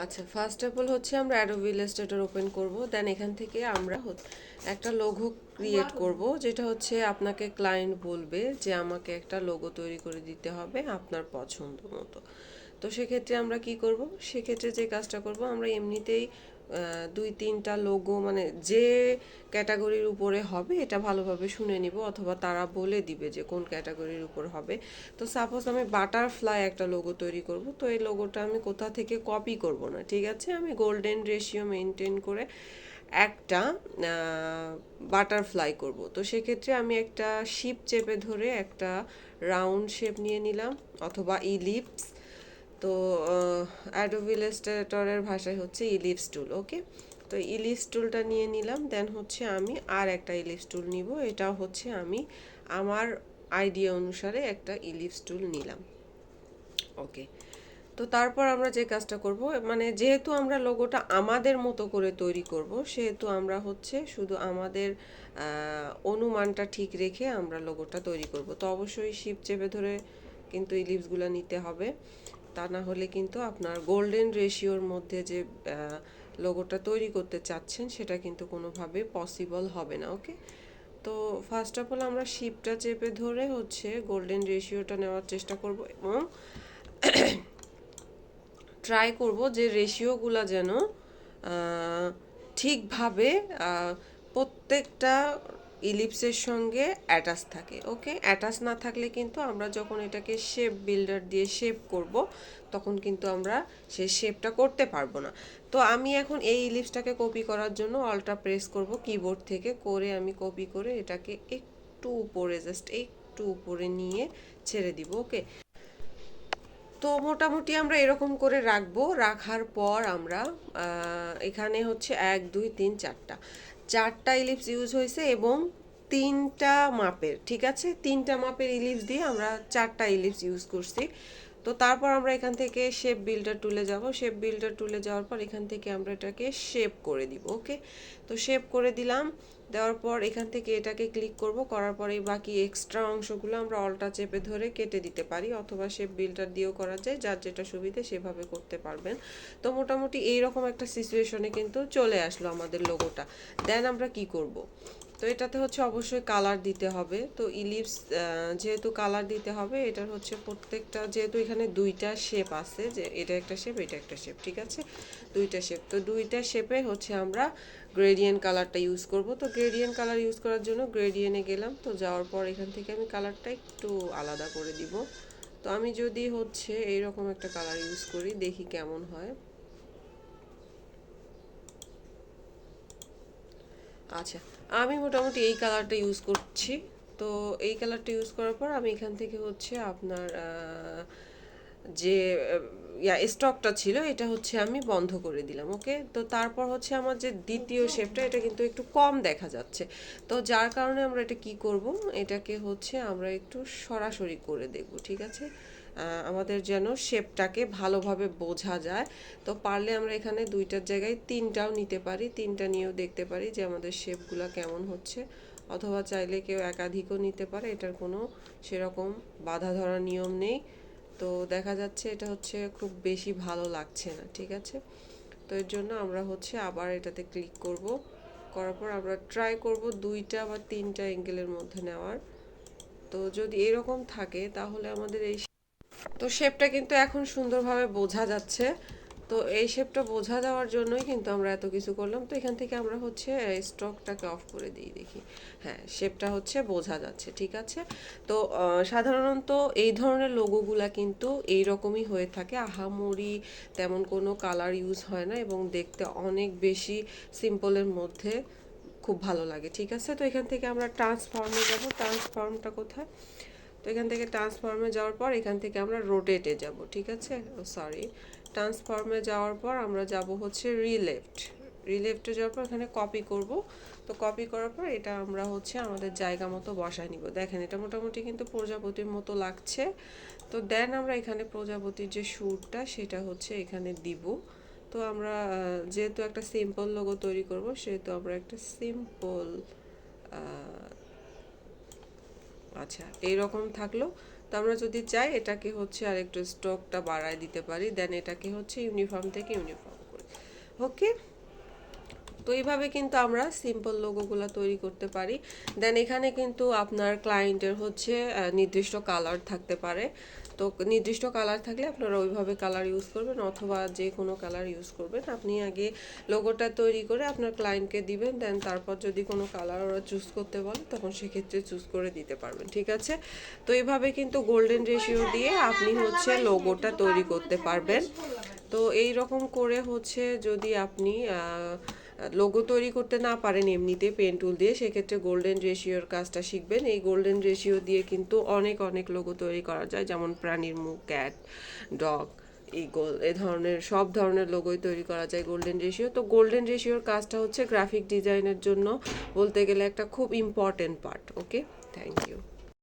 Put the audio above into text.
আচ্ছা, first of all হচ্ছে আমরা অ্যাডোবি ইলাস্ট্রেটর ওপেন করব, দেন এখান থেকে আমরা একটা লোগো ক্রিয়েট করব, যেটা হচ্ছে আপনাকে ক্লায়েন্ট বলবে যে আমাকে একটা লোগো তৈরি করে দিতে হবে আপনার পছন্দ মতো। তো সেক্ষেত্রে আমরা কি করব, সেক্ষেত্রে যে কাজটা করব, আমরা এমনিতেই দুই তিনটা লোগো মানে যে ক্যাটাগরির উপরে হবে এটা ভালোভাবে শুনে নিব, অথবা তারা বলে দিবে যে কোন ক্যাটাগরির উপর হবে। তো সাপোজ আমি বাটারফ্লাই একটা লোগো তৈরি করব, তো এই লোগোটা আমি কোথা থেকে কপি করব না, ঠিক আছে, আমি গোল্ডেন রেশিও মেনটেন করে একটা বাটারফ্লাই করব। তো সেক্ষেত্রে আমি একটা শিপ চেপে ধরে একটা রাউন্ড শেপ নিয়ে নিলাম, অথবা ইলিপস। তো অ্যাডোবি ইলাস্ট্রেটরের ভাষায় হচ্ছে ইলিপস টুল। ওকে, তো ইলিপস টুলটা নিয়ে নিলাম, দেন হচ্ছে আমি আর একটা ইলিপস টুল নিব, এটা হচ্ছে আমি আমার আইডিয়া অনুসারে একটা ইলিপস টুল নিলাম। ওকে, তো তারপর আমরা যে কাজটা করব, মানে যেহেতু আমরা লোগোটা আমাদের মতো করে তৈরি করব, সেহেতু আমরা হচ্ছে শুধু আমাদের অনুমানটা ঠিক রেখে আমরা লোগোটা তৈরি করব। তো অবশ্যই শিপ চেপে ধরে কিন্তু ইলিপসগুলো নিতে হবে, তা না হলে কিন্তু আপনার গোল্ডেন রেশিওর মধ্যে যে লোগোটা তৈরি করতে চাচ্ছেন সেটা কিন্তু কোনোভাবে পসিবল হবে না। ওকে, তো ফার্স্ট অফ অল আমরা শিপটা চেপে ধরে হচ্ছে গোল্ডেন রেশিওটা নেওয়ার চেষ্টা করব, এবং ট্রাই করব যে রেশিওগুলো যেন ঠিকভাবে প্রত্যেকটা ইলিপসের সঙ্গে অ্যাটাচ থাকে। ওকে, অ্যাটাচ না থাকলে কিন্তু আমরা যখন এটাকে শেপ বিল্ডার দিয়ে শেপ করব, তখন কিন্তু আমরা সেই শেপটা করতে পারবো না। তো আমি এখন এই ইলিপসটাকে কপি করার জন্য অল্টা প্রেস করব কিবোর্ড থেকে, করে আমি কপি করে এটাকে একটু উপরে, জাস্ট একটু উপরে নিয়ে ছেড়ে দিব। ওকে, তো মোটামুটি আমরা এরকম করে রাখবো। রাখার পর আমরা এখানে হচ্ছে 1 2 3 4টা চারটা ইলিপস ইউজ হয়েছে, এবং তিনটা মাপের, ঠিক আছে, তিনটা মাপের ইলিপস দিয়ে আমরা চারটা ইলিপস ইউজ করছি। তো তারপর আমরা এখান থেকে শেপ বিল্ডার টুলে যাব, শেপ বিল্ডার টুলে যাওয়ার পর এখান থেকে আমরা এটাকে শেপ করে দিব। ওকে, তো শেপ করে দিলাম, দেওয়ার পর এখান থেকে এটাকে ক্লিক করব, করার পরে বাকি এক্সট্রা অংশগুলো আমরা অল্টা চেপে ধরে কেটে দিতে পারি, অথবা শেপ বিল্ডার দিয়েও করা যায়, যার যেটা সুবিধে সেভাবে করতে পারবেন। তো মোটামুটি এইরকম একটা সিচুয়েশনে কিন্তু চলে আসলো আমাদের লোগোটা। দেন আমরা কি করব, তো এটাতে হচ্ছে অবশ্যই কালার দিতে হবে। তো ইলিপস যেহেতু কালার দিতে হবে, এটার হচ্ছে প্রত্যেকটা, যেহেতু এখানে দুইটা শেপ আছে, যে এটা একটা শেপ এটা একটা শেপ, ঠিক আছে, দুইটা শেপ, তো দুইটা শেপে হচ্ছে আমরা গ্রেডিয়েন্ট কালারটা ইউজ করব। তো গ্রেডিয়েন্ট কালার ইউজ করার জন্য গ্রেডিয়েন্টে গেলাম, তো যাওয়ার পর এখান থেকে আমি কালারটা একটু আলাদা করে দিব। তো আমি যদি হচ্ছে এইরকম একটা কালার ইউজ করি, দেখি কেমন হয়। আচ্ছা, আমি মোটামুটি এই কালারটা ইউজ করছি। তো এই কালারটা ইউজ করার পর আমি এখান থেকে হচ্ছে আপনার যে স্টকটা ছিল এটা হচ্ছে আমি বন্ধ করে দিলাম। ওকে, তো তারপর হচ্ছে আমার যে দ্বিতীয় শেপটা, এটা কিন্তু একটু কম দেখা যাচ্ছে। তো যার কারণে আমরা এটা কি করব, এটাকে হচ্ছে আমরা একটু সরাসরি করে দেখব, ঠিক আছে, আমাদের যেন শেপটাকে ভালোভাবে বোঝা যায়। তো পারলে আমরা এখানে দুইটার জায়গায় তিনটাও নিতে পারি, তিনটা নিয়েও দেখতে পারি যে আমাদের শেপগুলো কেমন হচ্ছে, অথবা চাইলে কেউ একাধিকও নিতে পারে, এটার কোনো সেরকম বাধা ধরা নিয়ম নেই। তো দেখা যাচ্ছে এটা হচ্ছে খুব বেশি ভালো লাগছে না, ঠিক আছে, তো এর জন্য আমরা হচ্ছে আবার এটাতে ক্লিক করব, করার পর আমরা ট্রাই করব দুইটা বা তিনটা অ্যাঙ্গেলের মধ্যে নেওয়ার। তো যদি এরকম থাকে তাহলে আমাদের এই, তো শেপটা কিন্তু এখন সুন্দরভাবে বোঝা যাচ্ছে। তো এই শেপটা বোঝা যাওয়ার জন্যই কিন্তু আমরা এত কিছু করলাম। তো এখান থেকে আমরা হচ্ছে স্টকটাকে অফ করে দিই, দেখি, হ্যাঁ, শেপটা হচ্ছে বোঝা যাচ্ছে, ঠিক আছে। তো সাধারণত এই ধরনের লোগোগুলা কিন্তু এই রকমই হয়ে থাকে, আহামরি তেমন কোনো কালার ইউজ হয় না, এবং দেখতে অনেক বেশি সিম্পলের মধ্যে খুব ভালো লাগে, ঠিক আছে। তো এখান থেকে আমরা ট্রান্সফর্মে যাব, ট্রান্সফর্মটা কোথায়, তো এখান থেকে ট্রান্সফর্মে যাওয়ার পর এখান থেকে আমরা রোটেটে যাব, ঠিক আছে, সরি, ট্রান্সফর্মে যাওয়ার পর আমরা যাব হচ্ছে রিলেফট, রিলেফটে যাওয়ার পর এখানে কপি করব। তো কপি করার পর এটা আমরা হচ্ছে আমাদের জায়গা মতো বসায় নিব। দেখেন এটা মোটামুটি কিন্তু প্রজাপতির মতো লাগছে। তো দেন আমরা এখানে প্রজাপতির যে সুরটা সেটা হচ্ছে এখানে দিব। তো আমরা যেহেতু একটা সিম্পল লোগো তৈরি করব, সেহেতু আমরা একটা সিম্পল, আচ্ছা, এইরকম থাকলো। তো আমরা যদি চাই এটাকে হচ্ছে আর একটু স্ট্রোকটা বাড়ায় দিতে পারি, দেন এটাকে হচ্ছে ইউনিফর্ম থেকে ইউনিফর্ম করে। ওকে, তো এইভাবে কিন্তু আমরা সিম্পল লোগোগুলো তৈরি করতে পারি। দেন এখানে কিন্তু আপনার ক্লায়েন্টের হচ্ছে নির্দিষ্ট কালার থাকতে পারে। তো নির্দিষ্ট কালার থাকলে আপনারা ওইভাবে কালার ইউজ করবেন, অথবা যে কোনো কালার ইউজ করবেন। আপনি আগে লোগোটা তৈরি করে আপনার ক্লায়েন্টকে দিবেন, দেন তারপর যদি কোনো কালার ওরা চুজ করতে বলে তখন সেক্ষেত্রে চুজ করে দিতে পারবেন, ঠিক আছে? তো এইভাবে কিন্তু গোল্ডেন রেশিও দিয়ে আপনি হচ্ছে লোগোটা তৈরি করতে পারবেন। তো এই রকম করে হচ্ছে যদি আপনি লোগো তৈরি করতে না পারেন এমনিতে পেন টুল দিয়ে, সেক্ষেত্রে গোল্ডেন রেশিওর কাজটা শিখবেন। এই গোল্ডেন রেশিও দিয়ে কিন্তু অনেক অনেক লোগো তৈরি করা যায়, যেমন প্রাণীর মুখ, ক্যাট, ডগ, ইগল, এ ধরনের সব ধরনের লোগোই তৈরি করা যায় গোল্ডেন রেশিও। তো গোল্ডেন রেশিওর কাজটা হচ্ছে গ্রাফিক ডিজাইনের জন্য বলতে গেলে একটা খুব important part. Okay, thank you.